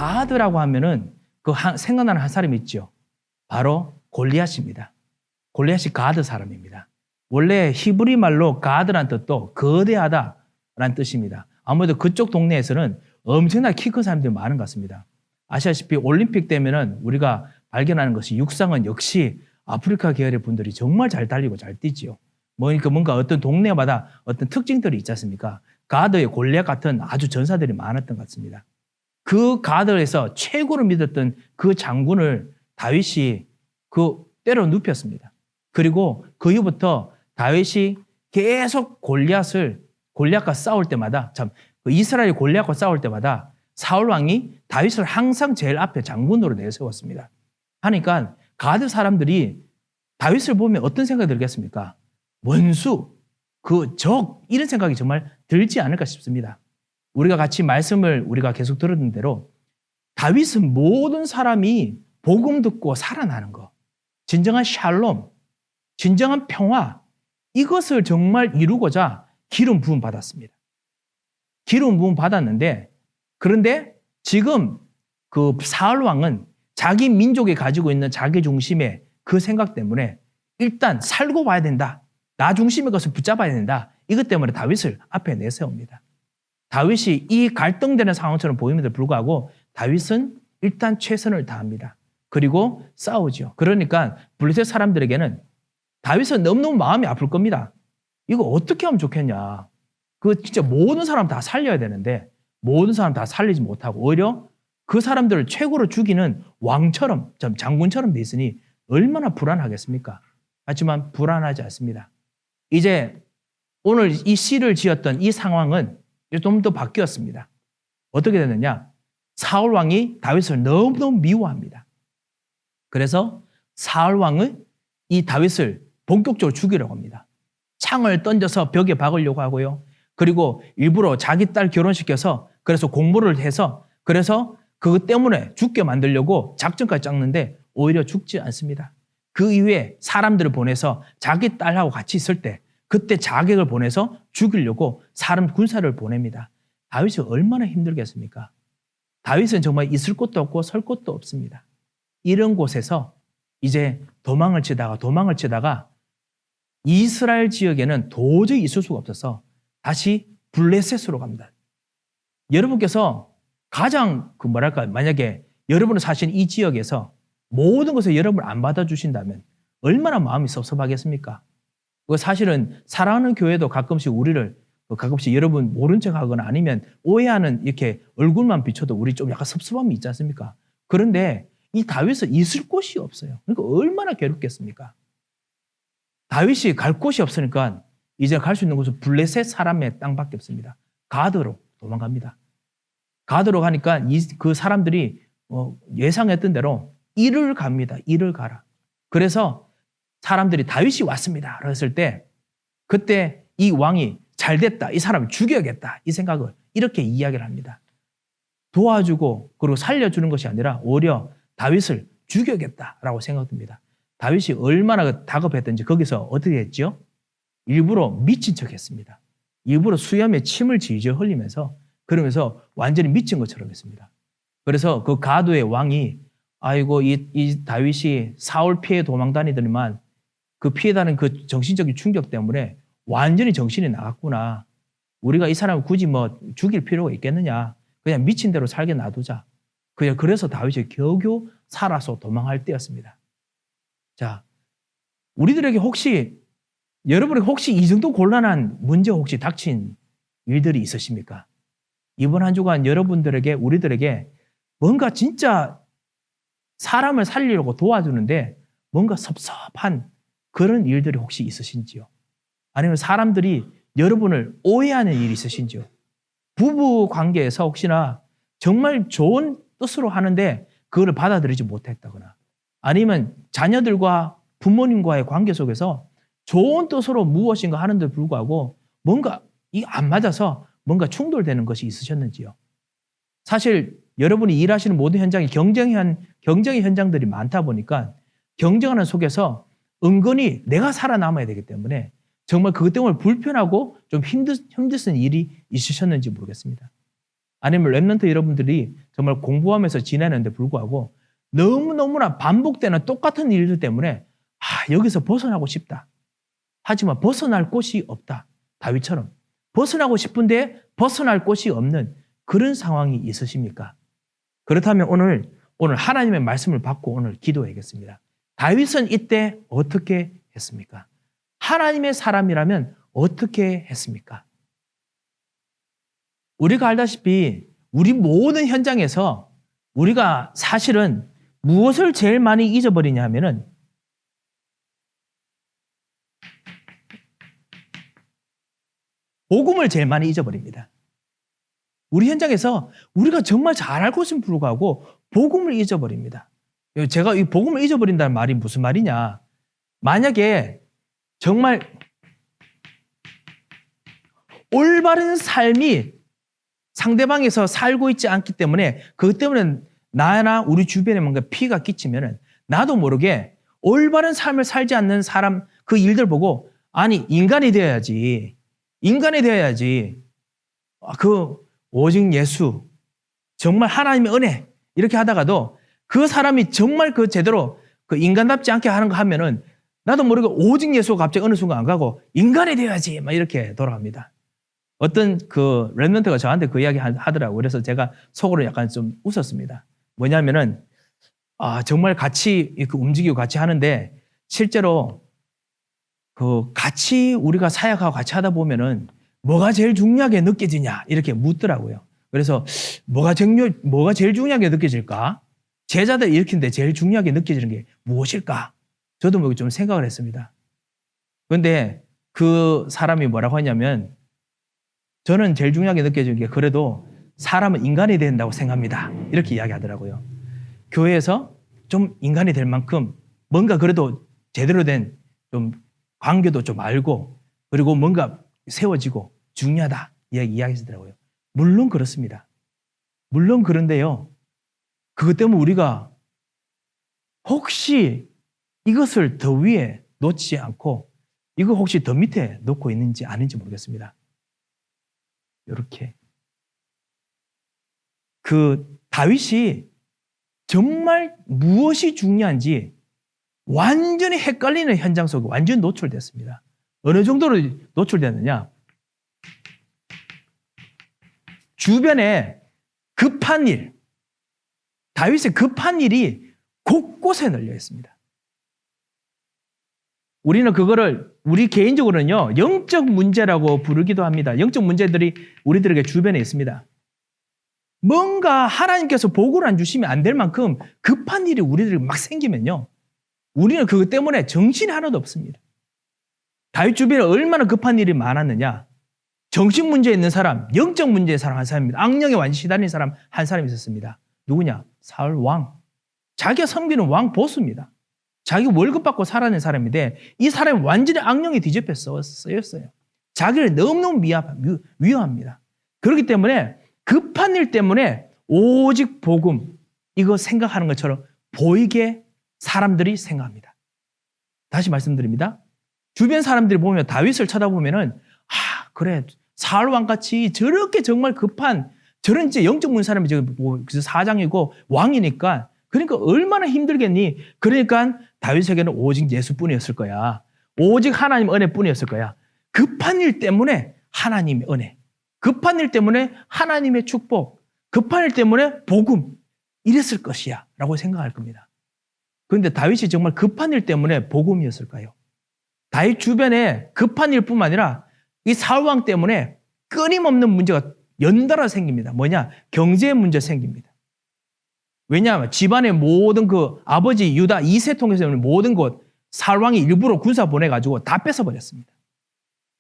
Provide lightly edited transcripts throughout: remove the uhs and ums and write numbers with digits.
가드라고 하면은 생각나는 한 사람이 있죠. 바로 골리앗입니다. 골리앗이 가드 사람입니다. 원래 히브리 말로 가드란 뜻도 거대하다라는 뜻입니다. 아무래도 그쪽 동네에서는 엄청나게 키 큰 사람들이 많은 것 같습니다. 아시다시피 올림픽 때면은 우리가 발견하는 것이 육상은 역시 아프리카 계열의 분들이 정말 잘 달리고 잘 뛰지요. 뭔가 어떤 동네마다 어떤 특징들이 있지 않습니까? 가드의 골리앗 같은 아주 전사들이 많았던 것 같습니다. 그 가드에서 최고로 믿었던 그 장군을 다윗이 때려 눕혔습니다. 그리고 그 이후부터 다윗이 계속 골리앗과 싸울 때마다 이스라엘 골리앗과 싸울 때마다 사울 왕이 다윗을 항상 제일 앞에 장군으로 내세웠습니다. 하니까 가드 사람들이 다윗을 보면 어떤 생각이 들겠습니까? 원수, 적 이런 생각이 정말 들지 않을까 싶습니다. 우리가 같이 말씀을 우리가 계속 들었는 대로 다윗은 모든 사람이 복음 듣고 살아나는 것, 진정한 샬롬, 진정한 평화, 이것을 정말 이루고자 기름 부음 받았습니다. 기름 부음 받았는데, 그런데 지금 그 사울 왕은 자기 민족이 가지고 있는 자기 중심의 그 생각 때문에 일단 살고 봐야 된다. 나 중심의 것을 붙잡아야 된다. 이것 때문에 다윗을 앞에 내세웁니다. 다윗이 이 갈등되는 상황처럼 보임에도 불구하고 다윗은 일단 최선을 다합니다. 그리고 싸우죠. 그러니까 블레셋 사람들에게는 다윗은 너무너무 마음이 아플 겁니다. 이거 어떻게 하면 좋겠냐. 진짜 모든 사람 다 살려야 되는데 모든 사람 다 살리지 못하고 오히려 그 사람들을 최고로 죽이는 왕처럼, 장군처럼 돼 있으니 얼마나 불안하겠습니까? 하지만 불안하지 않습니다. 이제 오늘 이 시를 지었던 이 상황은 좀 더 바뀌었습니다. 어떻게 됐느냐? 사울 왕이 다윗을 너무너무 미워합니다. 그래서 사울 왕은 이 다윗을 본격적으로 죽이려고 합니다. 창을 던져서 벽에 박으려고 하고요. 그리고 일부러 자기 딸 결혼시켜서 그래서 공모를 해서 그래서 그것 때문에 죽게 만들려고 작전까지 짰는데 오히려 죽지 않습니다. 그 이후에 사람들을 보내서 자기 딸하고 같이 있을 때 그때 자객을 보내서 죽이려고 군사를 보냅니다. 다윗이 얼마나 힘들겠습니까? 다윗은 정말 있을 곳도 없고 설 곳도 없습니다. 이런 곳에서 이제 도망을 치다가 이스라엘 지역에는 도저히 있을 수가 없어서 다시 블레셋으로 갑니다. 여러분께서 가장 만약에 여러분이 사신 이 지역에서 모든 것을 여러분을 안 받아주신다면 얼마나 마음이 섭섭하겠습니까? 사실은 사랑하는 교회도 가끔씩 여러분 모른 척 하거나 아니면 오해하는 이렇게 얼굴만 비춰도 우리 좀 약간 섭섭함이 있지 않습니까? 그런데 이 다윗은 있을 곳이 없어요. 그러니까 얼마나 괴롭겠습니까? 다윗이 갈 곳이 없으니까 이제 갈 수 있는 곳은 블레셋 사람의 땅밖에 없습니다. 가드로 도망갑니다. 가드로 가니까 그 사람들이 예상했던 대로 이를 갑니다. 이를 가라. 그래서 사람들이 다윗이 왔습니다. 그랬을 때 그때 이 왕이 잘 됐다. 이 사람을 죽여야겠다. 이 생각을 이렇게 이야기를 합니다. 도와주고 그리고 살려주는 것이 아니라 오히려 다윗을 죽여야겠다라고 생각됩니다. 다윗이 얼마나 다급했던지 거기서 어떻게 했죠? 일부러 미친 척 했습니다. 일부러 수염에 침을 질질 흘리면서 그러면서 완전히 미친 것처럼 했습니다. 그래서 그 가드의 왕이 아이고 이 다윗이 사울 피해 도망 다니더니만 그 피해다는 그 정신적인 충격 때문에 완전히 정신이 나갔구나. 우리가 이 사람을 굳이 죽일 필요가 있겠느냐. 그냥 미친 대로 살게 놔두자. 그래서 다윗이 겨우겨우 살아서 도망할 때였습니다. 자, 여러분에게 혹시 이 정도 곤란한 문제 혹시 닥친 일들이 있으십니까? 이번 한 주간 우리들에게 뭔가 진짜 사람을 살리려고 도와주는데 뭔가 섭섭한 그런 일들이 혹시 있으신지요? 아니면 사람들이 여러분을 오해하는 일이 있으신지요? 부부 관계에서 혹시나 정말 좋은 뜻으로 하는데 그거를 받아들이지 못했다거나 아니면 자녀들과 부모님과의 관계 속에서 좋은 뜻으로 무엇인가 하는데 불구하고 뭔가 이게 안 맞아서 뭔가 충돌되는 것이 있으셨는지요? 사실 여러분이 일하시는 모든 현장이 경쟁의 현장들이 많다 보니까 경쟁하는 속에서 은근히 내가 살아남아야 되기 때문에 정말 그것 때문에 불편하고 좀 힘드신 일이 있으셨는지 모르겠습니다. 아니면 랩런트 여러분들이 정말 공부하면서 지내는데 불구하고 너무너무나 반복되는 똑같은 일들 때문에 여기서 벗어나고 싶다. 하지만 벗어날 곳이 없다. 다윗처럼 벗어나고 싶은데 벗어날 곳이 없는 그런 상황이 있으십니까? 그렇다면 오늘 하나님의 말씀을 받고 오늘 기도해야겠습니다. 다윗은 이때 어떻게 했습니까? 하나님의 사람이라면 어떻게 했습니까? 우리가 알다시피 우리 모든 현장에서 우리가 사실은 무엇을 제일 많이 잊어버리냐 하면은 복음을 제일 많이 잊어버립니다. 우리 현장에서 우리가 정말 잘 알고 있음에도 불구하고 복음을 잊어버립니다. 제가 이 복음을 잊어버린다는 말이 무슨 말이냐? 만약에 정말 올바른 삶이 상대방에서 살고 있지 않기 때문에 그것 때문에 나나 우리 주변에 뭔가 피해가 끼치면 나도 모르게 올바른 삶을 살지 않는 사람 그 일들 보고 아니 인간이 되어야지 그 오직 예수 정말 하나님의 은혜 이렇게 하다가도 그 사람이 정말 그 제대로 그 인간답지 않게 하는 거 하면은 나도 모르게 오직 예수가 갑자기 어느 순간 안 가고 인간이 되어야지 막 이렇게 돌아갑니다. 어떤 그 랩런트가 저한테 그 이야기 하더라고요. 그래서 제가 속으로 약간 좀 웃었습니다. 뭐냐면은 정말 같이 움직이고 같이 하는데 실제로 그 같이 우리가 사역하고 같이 하다 보면은 뭐가 제일 중요하게 느껴지냐 이렇게 묻더라고요. 그래서 뭐가 제일 중요하게 느껴질까? 제자들 일으키는데 제일 중요하게 느껴지는 게 무엇일까? 저도 뭐 좀 생각을 했습니다. 그런데 그 사람이 뭐라고 하냐면 저는 제일 중요하게 느껴지는 게 그래도 사람은 인간이 된다고 생각합니다. 이렇게 이야기하더라고요. 교회에서 좀 인간이 될 만큼 뭔가 그래도 제대로 된 좀 관계도 좀 알고 그리고 뭔가 세워지고 중요하다 이야기하시더라고요. 물론 그렇습니다. 물론 그런데요. 그것 때문에 우리가 혹시 이것을 더 위에 놓지 않고 이거 혹시 더 밑에 놓고 있는지 아닌지 모르겠습니다. 이렇게 그 다윗이 정말 무엇이 중요한지 완전히 헷갈리는 현장 속에 완전히 노출됐습니다. 어느 정도로 노출됐느냐? 주변에 급한 일, 다윗의 급한 일이 곳곳에 널려 있습니다. 우리는 그거를 우리 개인적으로는요, 영적 문제라고 부르기도 합니다. 영적 문제들이 우리들에게 주변에 있습니다. 뭔가 하나님께서 복을 안 주시면 안 될 만큼 급한 일이 우리들에게 막 생기면요, 우리는 그것 때문에 정신이 하나도 없습니다. 다윗 주변에 얼마나 급한 일이 많았느냐. 정신 문제에 있는 사람, 영적 문제의 사람 한 사람입니다. 악령에 완전히 시달린 사람 한 사람이 있었습니다. 누구냐? 사울 왕. 자기가 섬기는 왕 보스입니다. 자기 월급 받고 살아낸 사람인데 이 사람이 완전히 악령에 뒤집혀 쓰였어요. 자기를 너무너무 위험합니다. 그렇기 때문에 급한 일 때문에 오직 복음 이거 생각하는 것처럼 보이게 사람들이 생각합니다. 다시 말씀드립니다. 주변 사람들이 보면 다윗을 쳐다보면은 그래 사울 왕같이 저렇게 정말 급한 저런 이제 영적 문 사람이 지금 사장이고 왕이니까 그러니까 얼마나 힘들겠니? 그러니까 다윗에게는 오직 예수뿐이었을 거야. 오직 하나님 은혜뿐이었을 거야. 급한 일 때문에 하나님의 은혜, 급한 일 때문에 하나님의 축복, 급한 일 때문에 복음 이랬을 것이야 라고 생각할 겁니다. 그런데 다윗이 정말 급한 일 때문에 복음이었을까요? 다윗 주변에 급한 일뿐만 아니라 이 사울왕 때문에 끊임없는 문제가 연달아 생깁니다. 뭐냐? 경제 문제 생깁니다. 왜냐하면 집안의 모든 그 아버지 유다 2세통에서 오는 모든 것 사울왕이 일부러 군사 보내가지고 다 뺏어버렸습니다.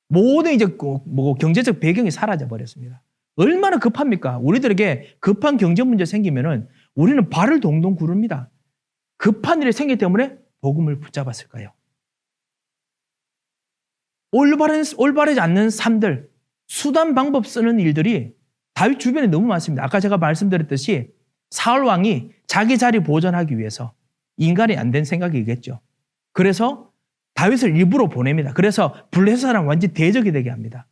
모든 이제 뭐 경제적 배경이 사라져 버렸습니다. 얼마나 급합니까? 우리들에게 급한 경제 문제 생기면은 우리는 발을 동동 구릅니다. 급한 일이 생기기 때문에 복음을 붙잡았을까요? 올바르지 않는 삶들, 수단 방법 쓰는 일들이 다윗 주변에 너무 많습니다. 아까 제가 말씀드렸듯이 사울 왕이 자기 자리 보존하기 위해서 인간이 안 된 생각이겠죠. 그래서 다윗을 일부러 보냅니다. 그래서 블레셋 사람 완전히 대적이 되게 합니다.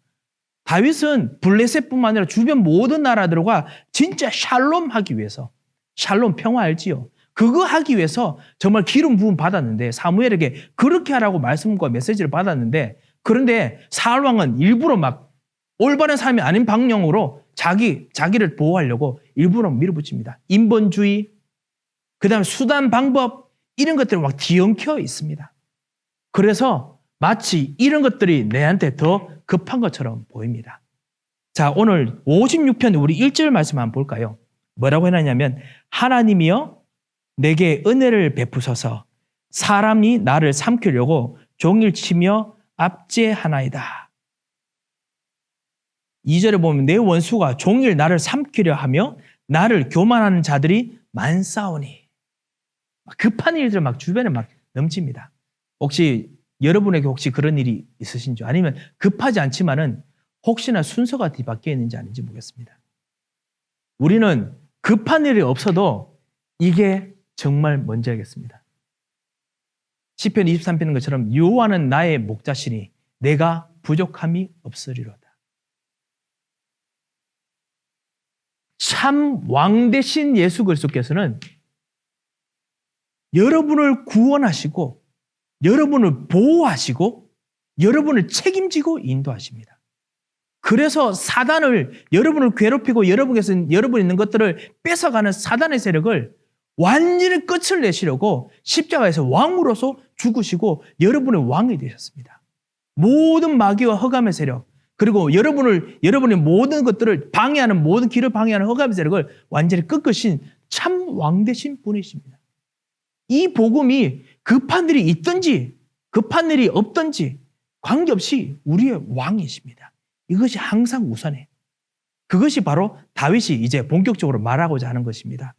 다윗은 블레셋뿐만 아니라 주변 모든 나라들과 진짜 샬롬 하기 위해서, 샬롬 평화 알지요? 그거 하기 위해서 정말 기름 부음 받았는데, 사무엘에게 그렇게 하라고 말씀과 메시지를 받았는데, 그런데 사울 왕은 일부러 막 올바른 삶이 아닌 방향으로 자기를 보호하려고 일부러 밀어붙입니다. 인본주의, 그다음에 수단 방법, 이런 것들이 막 뒤엉켜 있습니다. 그래서 마치 이런 것들이 내한테 더 급한 것처럼 보입니다. 자, 오늘 56편 우리 1절 말씀 한번 볼까요? 뭐라고 해놨냐면, 하나님이여 내게 은혜를 베푸소서, 사람이 나를 삼키려고 종일 치며 압제하나이다. 2절에 보면 내 원수가 종일 나를 삼키려 하며 나를 교만하는 자들이 많사오니. 급한 일들 막 주변에 막 넘칩니다. 혹시 여러분에게 혹시 그런 일이 있으신지, 아니면 급하지 않지만은 혹시나 순서가 뒤바뀌어 있는지 아닌지 모르겠습니다. 우리는 급한 일이 없어도 이게 정말 뭔지 알겠습니다. 시편 23편인 것처럼 여호와는 나의 목자시니 내가 부족함이 없으리로다. 참 왕 되신 예수 그리스도께서는 여러분을 구원하시고 여러분을 보호하시고 여러분을 책임지고 인도하십니다. 그래서 사단을, 여러분을 괴롭히고 여러분 있는 것들을 뺏어가는 사단의 세력을 완전히 끝을 내시려고 십자가에서 왕으로서 죽으시고 여러분의 왕이 되셨습니다. 모든 마귀와 흑암의 세력, 그리고 여러분의 모든 것들을 방해하는, 모든 길을 방해하는 흑암의 세력을 완전히 꺾으신 참 왕 되신 분이십니다. 이 복음이 급한 일이 있든지 급한 일이 없든지 관계없이 우리의 왕이십니다. 이것이 항상 우선해. 그것이 바로 다윗이 이제 본격적으로 말하고자 하는 것입니다.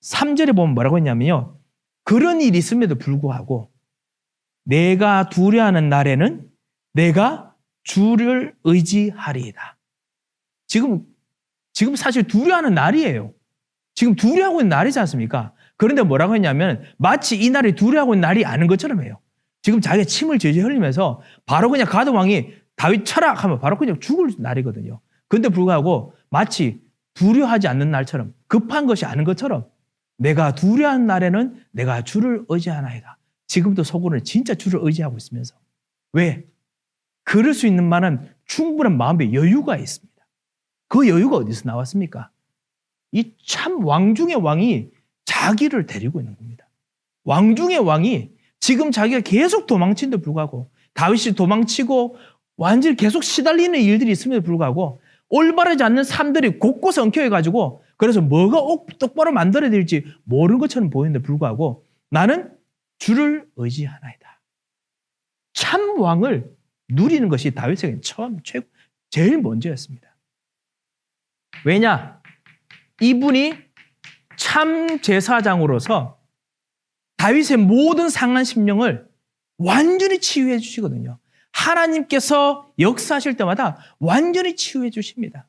3절에 보면 뭐라고 했냐면요, 그런 일이 있음에도 불구하고 내가 두려워하는 날에는 내가 주를 의지하리이다. 지금 사실 두려워하는 날이에요. 지금 두려워하고 있는 날이지 않습니까? 그런데 뭐라고 했냐면 마치 이 날이 두려워하고 있는 날이 아닌 것처럼 해요. 지금 자기가 침을 질질 흘리면서 바로 그냥 가드 왕이 다윗 쳐라 하면 바로 그냥 죽을 날이거든요. 그런데 불구하고 마치 두려워하지 않는 날처럼, 급한 것이 아닌 것처럼, 내가 두려워하는 날에는 내가 주를 의지하나이다. 지금도 속으로는 진짜 주를 의지하고 있으면서. 왜? 그럴 수 있는 만한 충분한 마음의 여유가 있습니다. 그 여유가 어디서 나왔습니까? 이 참 왕 중의 왕이 자기를 데리고 있는 겁니다. 왕 중의 왕이 지금 자기가 계속 도망치는데 불구하고, 다윗이 도망치고 완전히 계속 시달리는 일들이 있음에도 불구하고 올바르지 않는 삶들이 곳곳에 엉켜가지고, 그래서 뭐가 똑바로 만들어야 될지 모르는 것처럼 보이는데 불구하고 나는 주를 의지하나이다. 참 왕을 누리는 것이 다윗에게 제일 먼저였습니다. 왜냐? 이분이 참 제사장으로서 다윗의 모든 상한 심령을 완전히 치유해 주시거든요. 하나님께서 역사하실 때마다 완전히 치유해 주십니다.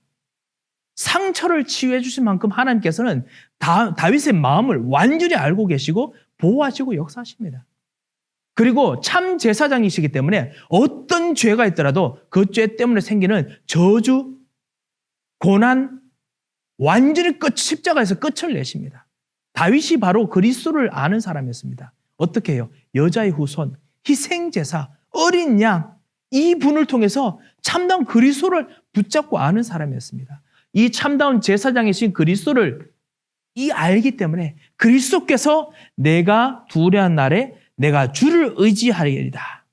상처를 치유해 주신 만큼 하나님께서는 다윗의 마음을 완전히 알고 계시고 보호하시고 역사하십니다. 그리고 참 제사장이시기 때문에 어떤 죄가 있더라도 그 죄 때문에 생기는 저주, 고난, 완전히 십자가에서 끝을 내십니다. 다윗이 바로 그리스도를 아는 사람이었습니다. 어떻게 해요? 여자의 후손, 희생제사, 어린 양, 이 분을 통해서 참다운 그리스도를 붙잡고 아는 사람이었습니다. 이 참다운 제사장이신 그리스도를 알기 때문에 그리스도께서 내가 두려운 날에 내가 주를 의지하리이다.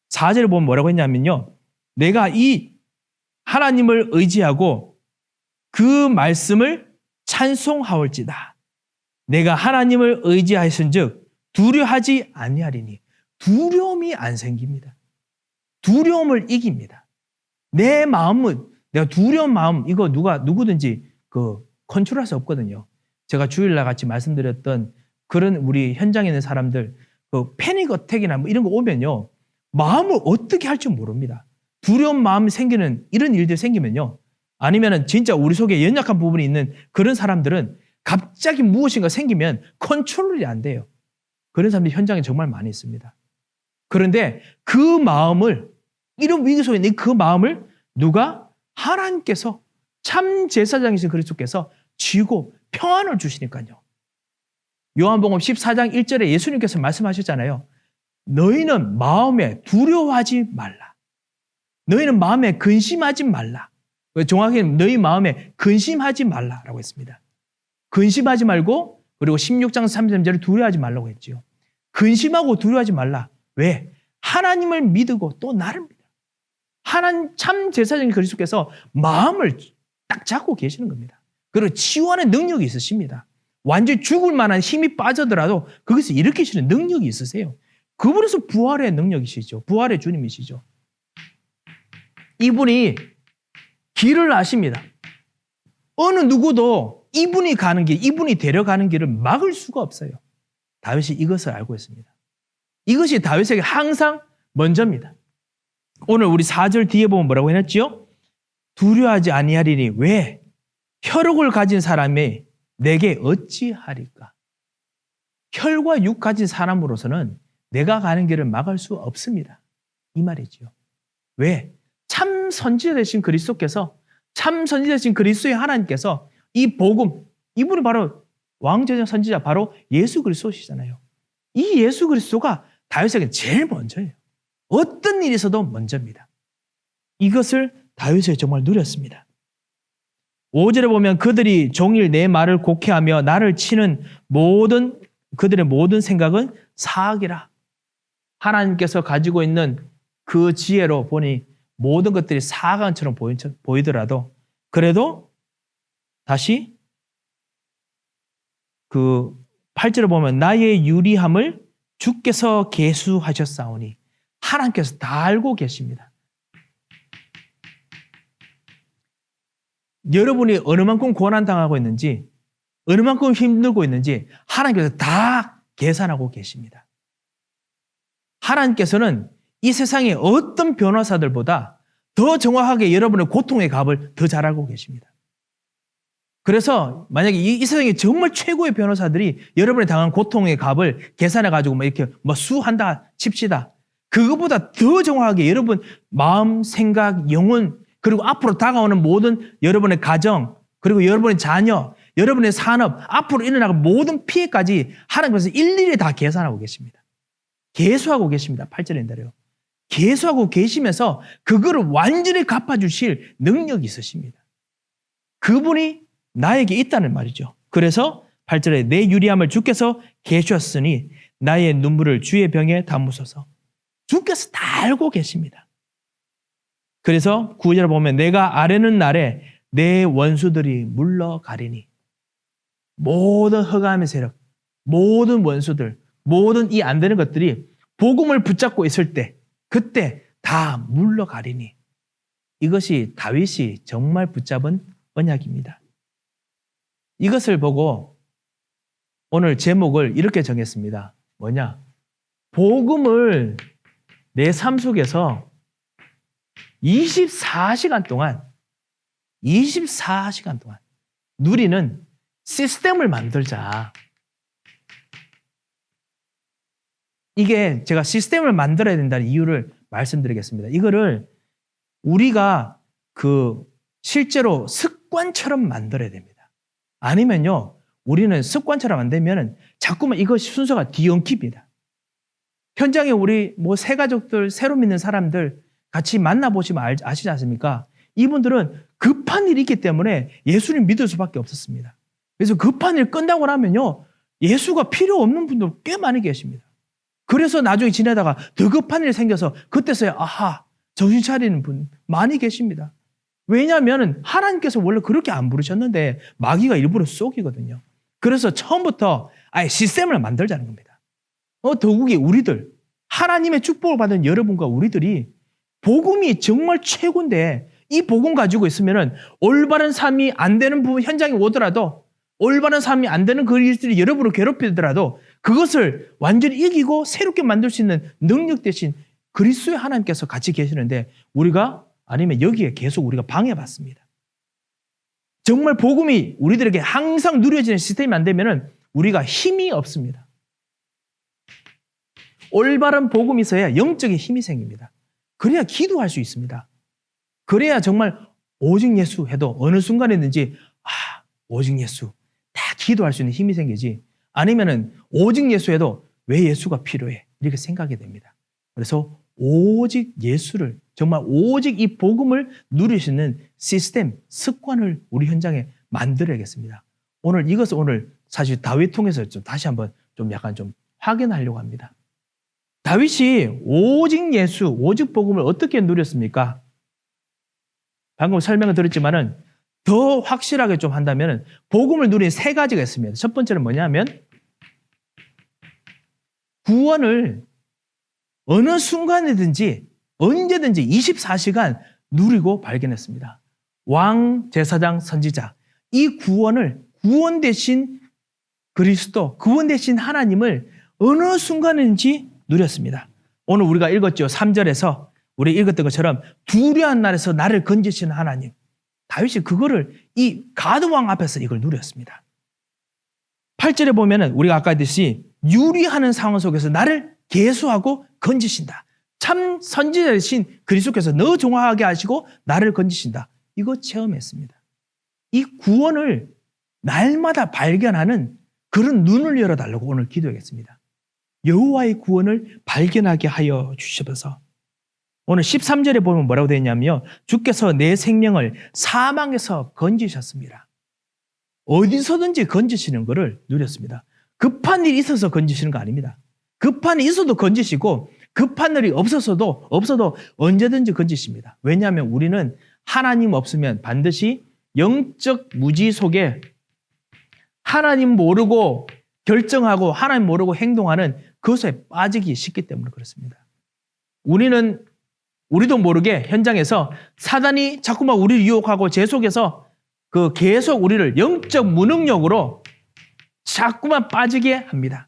4절에 보면 뭐라고 했냐면요, 내가 이 하나님을 의지하고 그 말씀을 찬송하올지다. 내가 하나님을 의지하였은즉 두려워하지 아니하리니. 두려움이 안 생깁니다. 두려움을 이깁니다. 내 마음은, 내가 두려운 마음, 이거 누구든지 컨트롤할 수 없거든요. 제가 주일날 같이 말씀드렸던 그런 우리 현장에 있는 사람들, 패닉 어택이나 이런 거 오면요, 마음을 어떻게 할지 모릅니다. 두려운 마음이 생기는 이런 일들이 생기면요, 아니면은 진짜 우리 속에 연약한 부분이 있는 그런 사람들은 갑자기 무엇인가 생기면 컨트롤이 안 돼요. 그런 사람들이 현장에 정말 많이 있습니다. 그런데 그 마음을, 이런 위기 속에 있는 그 마음을 누가 하나님께서 참 제사장이신 그리스도께서 지고 평안을 주시니까요. 요한복음 14장 1절에 예수님께서 말씀하셨잖아요. 너희는 마음에 두려워하지 말라. 너희는 마음에 근심하지 말라. 정확히는 너희 마음에 근심하지 말라라고 했습니다. 근심하지 말고 그리고 16장 33절에 두려워하지 말라고 했지요. 근심하고 두려워하지 말라. 왜? 하나님을 믿고 또 나를 믿어. 하나님 참 제사장인 그리스도께서 마음을 딱 잡고 계시는 겁니다. 그리고 치유하는 능력이 있으십니다. 완전히 죽을 만한 힘이 빠져더라도 거기서 일으키시는 능력이 있으세요. 그분에서 부활의 능력이시죠. 부활의 주님이시죠. 이분이 길을 아십니다. 어느 누구도 이분이 가는 길, 이분이 데려가는 길을 막을 수가 없어요. 다윗이 이것을 알고 있습니다. 이것이 다윗에게 항상 먼저입니다. 오늘 우리 4절 뒤에 보면 뭐라고 해놨지요? 두려워하지 아니하리니 왜? 혈육을 가진 사람이 내게 어찌하리까? 혈과 육 가진 사람으로서는 내가 가는 길을 막을 수 없습니다. 이 말이지요. 왜? 참 선지자 되신 그리스도께서, 참 선지자 되신 그리스도의 하나님께서 이 복음, 이분이 바로 왕제자 선지자, 바로 예수 그리스도시잖아요. 이 예수 그리스도가 다윗에게 제일 먼저예요. 어떤 일이 있어도 먼저입니다. 이것을 다윗이 정말 누렸습니다. 5절에 보면 그들이 종일 내 말을 곡해하며 나를 치는 그들의 모든 생각은 사악이라. 하나님께서 가지고 있는 그 지혜로 보니 모든 것들이 사악한 것처럼 보이더라도 그래도 다시 그 8절에 보면 나의 유리함을 주께서 계수하셨사오니 하나님께서 다 알고 계십니다. 여러분이 어느 만큼 고난당하고 있는지, 어느 만큼 힘들고 있는지 하나님께서 다 계산하고 계십니다. 하나님께서는 이 세상의 어떤 변호사들보다 더 정확하게 여러분의 고통의 값을 더 잘 알고 계십니다. 그래서 만약에 이 세상에 정말 최고의 변호사들이 여러분이 당한 고통의 값을 계산해가지고 이렇게 수한다 칩시다. 그것보다 더 정확하게 여러분 마음, 생각, 영혼, 그리고 앞으로 다가오는 모든 여러분의 가정, 그리고 여러분의 자녀, 여러분의 산업, 앞으로 일어나갈 모든 피해까지 하나님께서 일일이 다 계산하고 계십니다. 계수하고 계십니다. 8절인데요. 계수하고 계시면서 그거를 완전히 갚아주실 능력이 있으십니다. 그분이 나에게 있다는 말이죠. 그래서 8절에 내 유리함을 주께서 계셨으니 나의 눈물을 주의 병에 담으소서. 주께서 다 알고 계십니다. 그래서 9절에 보면 내가 아뢰는 날에 내 원수들이 물러가리니 모든 흑암의 세력, 모든 원수들, 모든 이 안 되는 것들이 복음을 붙잡고 있을 때 그때 다 물러가리니 이것이 다윗이 정말 붙잡은 언약입니다. 이것을 보고 오늘 제목을 이렇게 정했습니다. 뭐냐? 복음을 내 삶 속에서 24시간 동안 누리는 시스템을 만들자. 이게 제가 시스템을 만들어야 된다는 이유를 말씀드리겠습니다. 이거를 우리가 실제로 습관처럼 만들어야 됩니다. 아니면요, 우리는 습관처럼 안 되면 자꾸만 이것이 순서가 뒤엉킵니다. 현장에 우리 새 가족들, 새로 믿는 사람들 같이 만나보시면 아시지 않습니까? 이분들은 급한 일이 있기 때문에 예수를 믿을 수밖에 없었습니다. 그래서 급한 일 끝나고 나면요, 예수가 필요 없는 분들 꽤 많이 계십니다. 그래서 나중에 지내다가 더 급한 일이 생겨서 그때서야 정신 차리는 분 많이 계십니다. 왜냐하면 하나님께서 원래 그렇게 안 부르셨는데 마귀가 일부러 쏘기거든요. 그래서 처음부터 아예 시스템을 만들자는 겁니다. 더욱이 우리들, 하나님의 축복을 받은 여러분과 우리들이 복음이 정말 최고인데 이 복음 가지고 있으면 올바른 삶이 안 되는 부분 현장에 오더라도 올바른 삶이 안 되는 그 일들이 여러분을 괴롭히더라도 그것을 완전히 이기고 새롭게 만들 수 있는 능력 대신 그리스도의 하나님께서 같이 계시는데 우리가 아니면 여기에 계속 우리가 방해받습니다. 정말 복음이 우리들에게 항상 누려지는 시스템이 안 되면 우리가 힘이 없습니다. 올바른 복음이 있어야 영적인 힘이 생깁니다. 그래야 기도할 수 있습니다. 그래야 정말 오직 예수 해도 어느 순간이든지 오직 예수 다 기도할 수 있는 힘이 생기지, 아니면은 오직 예수 해도 왜 예수가 필요해 이렇게 생각이 됩니다. 그래서 오직 예수를, 정말 오직 이 복음을 누릴 수 있는 시스템, 습관을 우리 현장에 만들어야겠습니다. 오늘 사실 다윗 통해서 좀 다시 한번 좀 약간 좀 확인하려고 합니다. 다윗이 오직 예수, 오직 복음을 어떻게 누렸습니까? 방금 설명을 드렸지만은 더 확실하게 좀 한다면 복음을 누린 세 가지가 있습니다. 첫 번째는 뭐냐면 구원을 어느 순간이든지 언제든지 24시간 누리고 발견했습니다. 왕, 제사장, 선지자, 이 구원을, 구원 대신 그리스도, 구원 대신 하나님을 어느 순간인지 누렸습니다. 오늘 우리가 읽었죠. 3절에서 우리 읽었던 것처럼 두려운 날에서 나를 건지시는 하나님. 다윗이 그거를 이 가드왕 앞에서 이걸 누렸습니다. 8절에 보면은 우리가 아까 했듯이 유리하는 상황 속에서 나를 계수하고 건지신다. 참 선지자이신 그리스도께서 너 종하게 하시고 나를 건지신다. 이거 체험했습니다. 이 구원을 날마다 발견하는 그런 눈을 열어달라고 오늘 기도하겠습니다. 여호와의 구원을 발견하게 하여 주시옵소서. 오늘 13절에 보면 뭐라고 되어 있냐면요. 주께서 내 생명을 사망에서 건지셨습니다. 어디서든지 건지시는 것을 누렸습니다. 급한 일이 있어서 건지시는 거 아닙니다. 급한 일이 있어도 건지시고 급한 일이 없어도 언제든지 건지십니다. 왜냐하면 우리는 하나님 없으면 반드시 영적 무지 속에 하나님 모르고 결정하고 하나님 모르고 행동하는 그것에 빠지기 쉽기 때문에 그렇습니다. 우리도 모르게 현장에서 사단이 자꾸만 우리를 유혹하고 제 속에서 계속 우리를 영적 무능력으로 자꾸만 빠지게 합니다.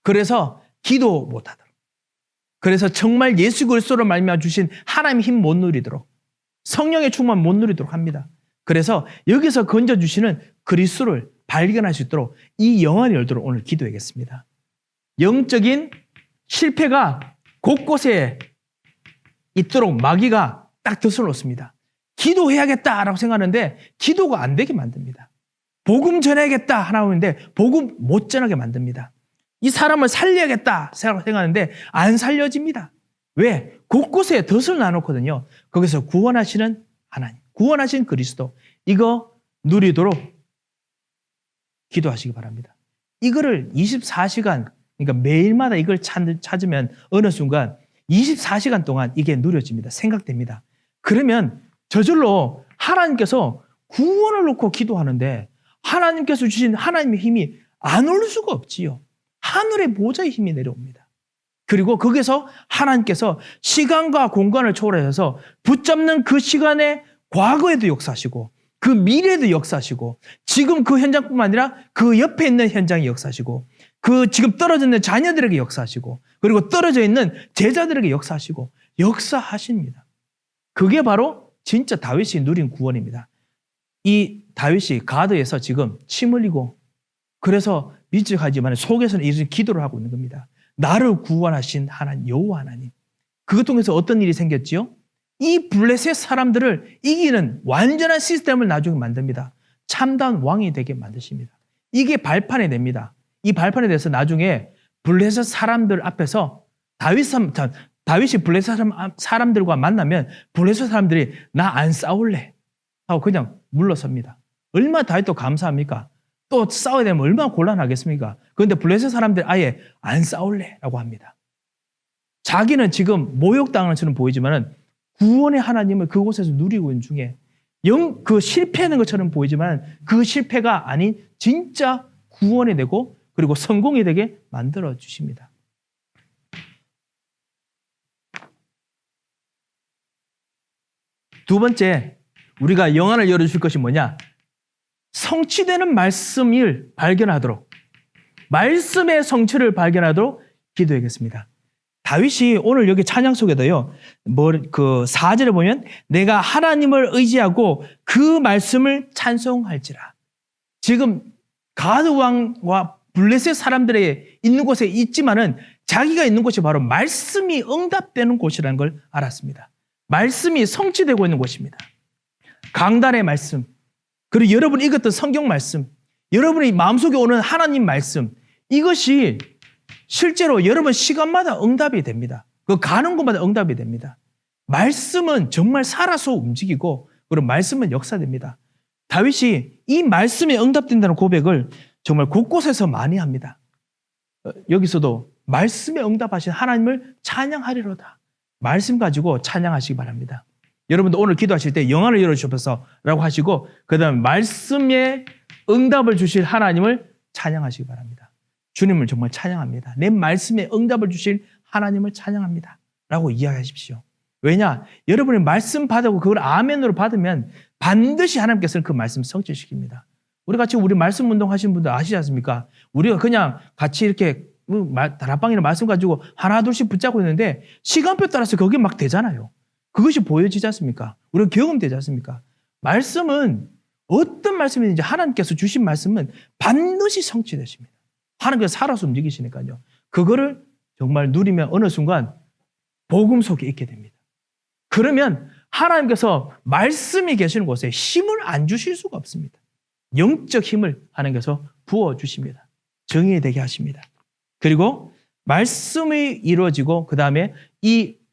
그래서 기도 못하도록, 그래서 정말 예수 그리스도로 말미암아 주신 하나님의 힘 못 누리도록, 성령의 충만 못 누리도록 합니다. 그래서 여기서 건져주시는 그리스도를 발견할 수 있도록 이 영안이 열도록 오늘 기도하겠습니다. 영적인 실패가 곳곳에 있도록 마귀가 딱 덫을 놓습니다. 기도해야겠다라고 생각하는데 기도가 안 되게 만듭니다. 복음 전해야겠다 하나 하는데 복음 못 전하게 만듭니다. 이 사람을 살려야겠다 생각하는데 안 살려집니다. 왜? 곳곳에 덫을 놔놓거든요. 거기서 구원하시는 하나님, 구원하신 그리스도, 이거 누리도록 기도하시기 바랍니다. 이거를 24시간, 그러니까 매일마다 이걸 찾으면 어느 순간 24시간 동안 이게 누려집니다. 생각됩니다. 그러면 저절로 하나님께서 구원을 놓고 기도하는데 하나님께서 주신 하나님의 힘이 안 올 수가 없지요. 하늘의 보좌의 힘이 내려옵니다. 그리고 거기서 하나님께서 시간과 공간을 초월해서 붙잡는 그 시간에 과거에도 역사하시고 그 미래에도 역사하시고 지금 그 현장뿐만 아니라 그 옆에 있는 현장이 역사하시고 그 지금 떨어져 있는 자녀들에게 역사하시고 그리고 떨어져 있는 제자들에게 역사하십니다. 그게 바로 진짜 다윗이 누린 구원입니다. 이 다윗이 가드에서 지금 침 흘리고 그래서 미적하지만 속에서는 이런 기도를 하고 있는 겁니다. 나를 구원하신 하나님, 여호와 하나님. 그것 통해서 어떤 일이 생겼지요? 이 블레셋 사람들을 이기는 완전한 시스템을 나중에 만듭니다. 참다운 왕이 되게 만드십니다. 이게 발판이 됩니다. 이 발판에 대해서 나중에 블레셋 사람들 앞에서 다윗이 블레셋 사람들과 만나면 블레셋 사람들이 나 안 싸울래 하고 그냥 물러섭니다. 얼마나 다윗도 감사합니까? 또 싸워야 되면 얼마나 곤란하겠습니까? 그런데 블레셋 사람들이 아예 안 싸울래 라고 합니다. 자기는 지금 모욕당하는 것처럼 보이지만 구원의 하나님을 그곳에서 누리고 있는 중에 그 실패하는 것처럼 보이지만 그 실패가 아닌 진짜 구원이 되고 그리고 성공이 되게 만들어 주십니다. 두 번째, 우리가 영안을 열어줄 것이 뭐냐? 성취되는 말씀을 발견하도록, 말씀의 성취를 발견하도록 기도하겠습니다. 다윗이 오늘 여기 찬양 속에도요, 4절에 보면 내가 하나님을 의지하고 그 말씀을 찬송할지라. 지금 가드 왕과 블레셋 사람들의 있는 곳에 있지만은 자기가 있는 곳이 바로 말씀이 응답되는 곳이라는 걸 알았습니다. 말씀이 성취되고 있는 곳입니다. 강단의 말씀, 그리고 여러분이 읽었던 성경 말씀, 여러분이 마음속에 오는 하나님 말씀, 이것이 실제로 여러분 시간마다 응답이 됩니다. 그 가는 곳마다 응답이 됩니다. 말씀은 정말 살아서 움직이고, 그리고 말씀은 역사됩니다. 다윗이 이 말씀에 응답된다는 고백을 정말 곳곳에서 많이 합니다. 여기서도 말씀에 응답하신 하나님을 찬양하리로다. 말씀 가지고 찬양하시기 바랍니다. 여러분도 오늘 기도하실 때 영안을 열어주셔서라고 하시고, 그 다음에 말씀에 응답을 주실 하나님을 찬양하시기 바랍니다. 주님을 정말 찬양합니다. 내 말씀에 응답을 주실 하나님을 찬양합니다. 라고 이야기하십시오. 왜냐? 여러분이 말씀 받고 그걸 아멘으로 받으면 반드시 하나님께서는 그 말씀 성취시킵니다. 우리 같이 우리 말씀 운동 하신 분들 아시지 않습니까? 우리가 그냥 같이 이렇게 다락방이나 말씀 가지고 하나 둘씩 붙잡고 있는데 시간표 따라서 그게 막 되잖아요. 그것이 보여지지 않습니까? 우리가 경험되지 않습니까? 말씀은 어떤 말씀이든지 하나님께서 주신 말씀은 반드시 성취되십니다. 하나님께서 살아서 움직이시니까요. 그거를 정말 누리면 어느 순간 복음 속에 있게 됩니다. 그러면 하나님께서 말씀이 계시는 곳에 힘을 안 주실 수가 없습니다. 영적 힘을 하나님께서 부어주십니다. 정의되게 하십니다. 그리고 말씀이 이루어지고 그 다음에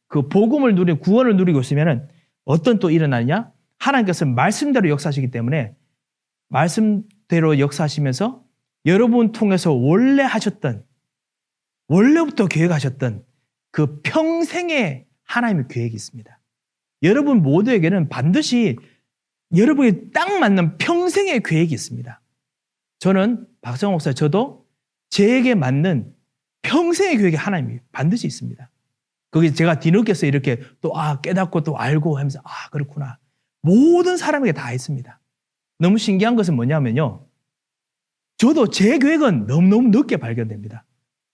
그 복음을 누리고 구원을 누리고 있으면 어떤 또 일어나느냐? 하나님께서 말씀대로 역사하시기 때문에 말씀대로 역사하시면서 여러분 통해서 원래 하셨던, 원래부터 계획하셨던 그 평생의 하나님의 계획이 있습니다. 여러분 모두에게는 반드시 여러분이 딱 맞는 평생의 계획이 있습니다. 저는 박성호 목사, 저도 제게 맞는 평생의 계획이 하나님이 반드시 있습니다. 거기 제가 뒤늦게서 이렇게 또 깨닫고 또 알고 하면서 그렇구나. 모든 사람에게 다 있습니다. 너무 신기한 것은 뭐냐면요. 저도 제 계획은 너무너무 늦게 발견됩니다.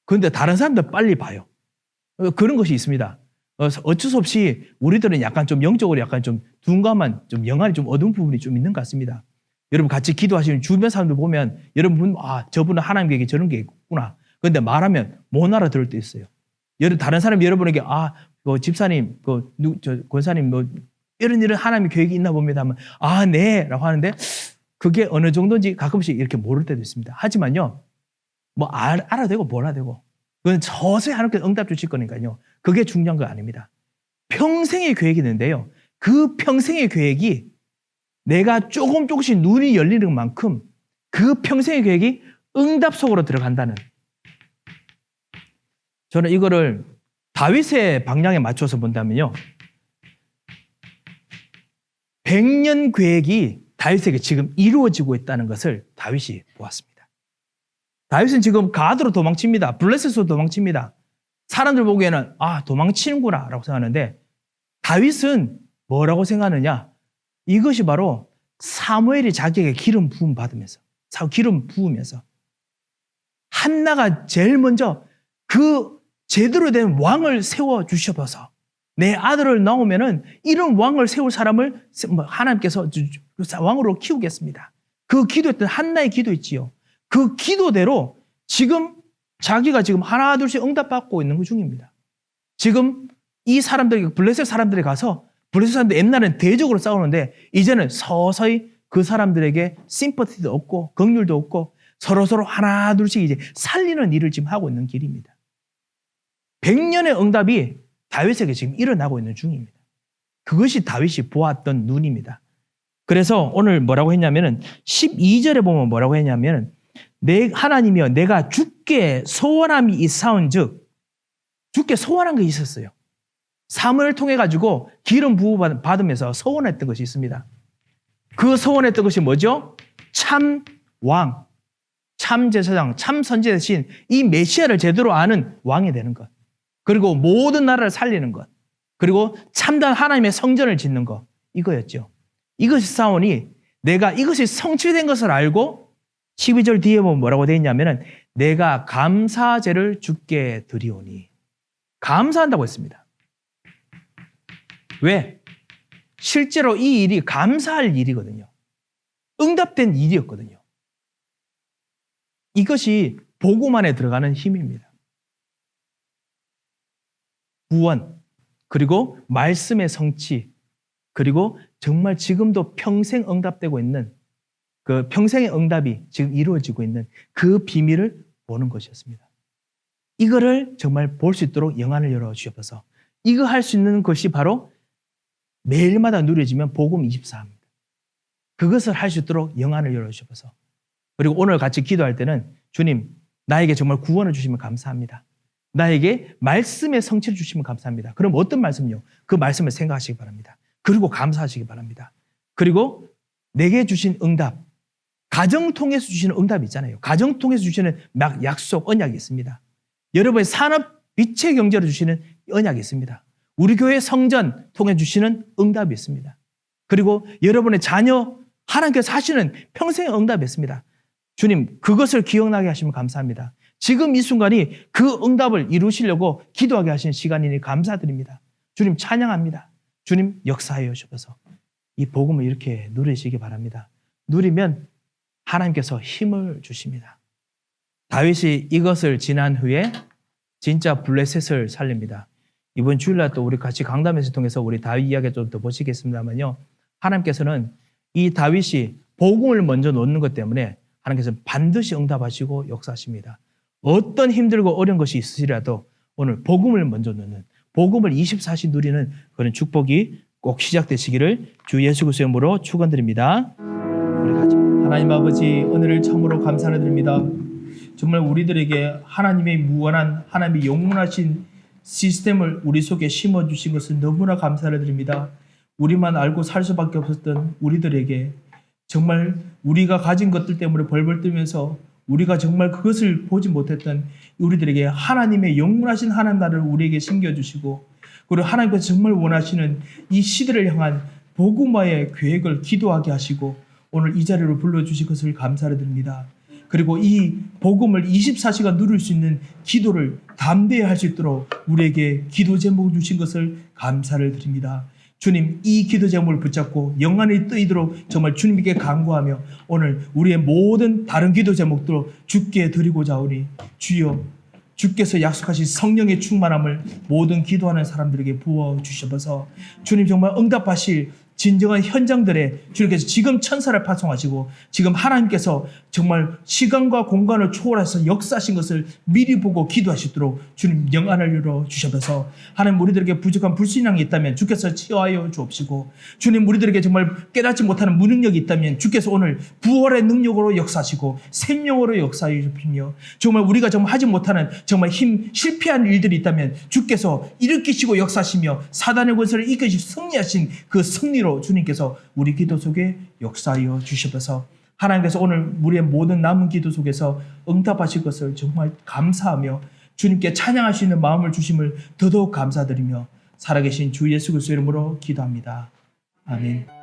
그런데 다른 사람들 빨리 봐요. 그런 것이 있습니다. 어쩔 수 없이 우리들은 약간 좀 영적으로 약간 좀 둔감한, 좀 영안이 좀 어두운 부분이 좀 있는 것 같습니다. 여러분 같이 기도하시는 주변 사람들 보면 여러분 저분은 하나님에게 저런 게 있구나. 그런데 말하면 못 알아들을 때 있어요. 다른 사람이 여러분에게 집사님, 권사님 이런 하나님의 계획이 있나 봅니다 하면 네 라고 하는데 그게 어느 정도인지 가끔씩 이렇게 모를 때도 있습니다. 하지만요, 알아되고 몰라되고 그건 서서히 하나님께서 응답 주실 거니까요. 그게 중요한 거 아닙니다. 평생의 계획이 있는데요. 그 평생의 계획이 내가 조금씩 눈이 열리는 만큼 그 평생의 계획이 응답 속으로 들어간다는, 저는 이거를 다윗의 방향에 맞춰서 본다면요. 100년 계획이 다윗에게 지금 이루어지고 있다는 것을 다윗이 보았습니다. 다윗은 지금 가드로 도망칩니다. 블레셋으로 도망칩니다. 사람들 보기에는 도망치는구나 라고 생각하는데 다윗은 뭐라고 생각하느냐? 이것이 바로 사무엘이 자기에게 기름 부음 받으면서, 기름 부으면서 한나가 제일 먼저 그 제대로 된 왕을 세워주셔서 내 아들을 낳으면은 이런 왕을 세울 사람을 하나님께서 왕으로 키우겠습니다. 그 기도했던 한나의 기도 있지요. 그 기도대로 지금 자기가 지금 하나 둘씩 응답받고 있는 그 중입니다. 지금 이 사람들이 블레셋 사람들이 가서 블레셋 사람들 옛날에는 대적으로 싸우는데 이제는 서서히 그 사람들에게 심퍼티도 없고 긍휼도 없고 서로서로 하나 둘씩 이제 살리는 일을 지금 하고 있는 길입니다. 100년의 응답이 다윗에게 지금 일어나고 있는 중입니다. 그것이 다윗이 보았던 눈입니다. 그래서 오늘 뭐라고 했냐면은 12절에 보면 뭐라고 했냐면은 하나님이여 내가 주께 소원함이 있사온즉, 주께 소원한 게 있었어요. 사무엘을 통해 가지고 기름 부어 받으면서 소원했던 것이 있습니다. 그 소원했던 것이 뭐죠? 참 왕, 참 제사장, 참 선지 대신 이 메시아를 제대로 아는 왕이 되는 것. 그리고 모든 나라를 살리는 것. 그리고 참된 하나님의 성전을 짓는 것. 이거였죠. 이것이 싸우니 내가 이것이 성취된 것을 알고 12절 뒤에 보면 뭐라고 되어 있냐면은 내가 감사제를 주께 드리오니. 감사한다고 했습니다. 왜? 실제로 이 일이 감사할 일이거든요. 응답된 일이었거든요. 이것이 복음 안에 들어가는 힘입니다. 구원, 그리고 말씀의 성취, 그리고 정말 지금도 평생 응답되고 있는 그 평생의 응답이 지금 이루어지고 있는 그 비밀을 보는 것이었습니다. 이거를 정말 볼 수 있도록 영안을 열어주셔서 이거 할 수 있는 것이 바로 매일마다 누려지면 복음 24입니다. 그것을 할 수 있도록 영안을 열어주셔서 그리고 오늘 같이 기도할 때는 주님 나에게 정말 구원을 주시면 감사합니다. 나에게 말씀의 성취를 주시면 감사합니다. 그럼 어떤 말씀요? 그 말씀을 생각하시기 바랍니다. 그리고 감사하시기 바랍니다. 그리고 내게 주신 응답, 가정 통해서 주시는 응답이 있잖아요. 가정 통해서 주시는 막 약속, 언약이 있습니다. 여러분의 산업, 빛의 경제로 주시는 언약이 있습니다. 우리 교회 성전 통해 주시는 응답이 있습니다. 그리고 여러분의 자녀, 하나님께서 하시는 평생의 응답이 있습니다. 주님, 그것을 기억나게 하시면 감사합니다. 지금 이 순간이 그 응답을 이루시려고 기도하게 하시는 시간이니 감사드립니다. 주님 찬양합니다. 주님 역사하여 주셔서 이 복음을 이렇게 누리시기 바랍니다. 누리면 하나님께서 힘을 주십니다. 다윗이 이것을 지난 후에 진짜 블레셋을 살립니다. 이번 주일날 또 우리 같이 강담에서 통해서 우리 다윗 이야기 좀 더 보시겠습니다만요. 하나님께서는 이 다윗이 복음을 먼저 놓는 것 때문에 하나님께서는 반드시 응답하시고 역사하십니다. 어떤 힘들고 어려운 것이 있으시라도 오늘 복음을 먼저 놓는, 복음을 24시 누리는 그런 축복이 꼭 시작되시기를 주 예수 그리스도의 이름으로 축원드립니다. 우리 같이 하나님 아버지 은혜를 참으로 감사를 드립니다. 정말 우리들에게 하나님의 무한한, 하나님의 영원하신 시스템을 우리 속에 심어주신 것을 너무나 감사를 드립니다. 우리만 알고 살 수밖에 없었던 우리들에게 정말 우리가 가진 것들 때문에 벌벌 뜨면서 우리가 정말 그것을 보지 못했던 우리들에게 하나님의 영원하신 하나님 나라를 우리에게 심겨주시고 그리고 하나님께서 정말 원하시는 이 시대를 향한 복음화의 계획을 기도하게 하시고 오늘 이 자리로 불러주신 것을 감사를 드립니다. 그리고 이 복음을 24시간 누릴 수 있는 기도를 담대히 할 수 있도록 우리에게 기도 제목을 주신 것을 감사를 드립니다. 주님, 이 기도 제목을 붙잡고 영안이 뜨이도록 정말 주님께 간구하며 오늘 우리의 모든 다른 기도 제목도 주께 드리고자 하오니 주여 주께서 약속하신 성령의 충만함을 모든 기도하는 사람들에게 부어주셔서 주님 정말 응답하실 진정한 현장들에 주님께서 지금 천사를 파송하시고 지금 하나님께서 정말 시간과 공간을 초월해서 역사하신 것을 미리 보고 기도하시도록 주님 영안을 열어주셔서 하나님 우리들에게 부족한 불신앙이 있다면 주께서 치유하여 주옵시고 주님 우리들에게 정말 깨닫지 못하는 무능력이 있다면 주께서 오늘 부활의 능력으로 역사하시고 생명으로 역사해 주시며 정말 우리가 정말 하지 못하는 정말 실패한 일들이 있다면 주께서 일으키시고 역사하시며 사단의 권세를 이끄시 승리하신 그 승리로 주님께서 우리 기도 속에 역사하여 주셔서 하나님께서 오늘 우리의 모든 남은 기도 속에서 응답하실 것을 정말 감사하며 주님께 찬양할 수 있는 마음을 주심을 더더욱 감사드리며 살아계신 주 예수 그리스도의 이름으로 기도합니다. 아멘.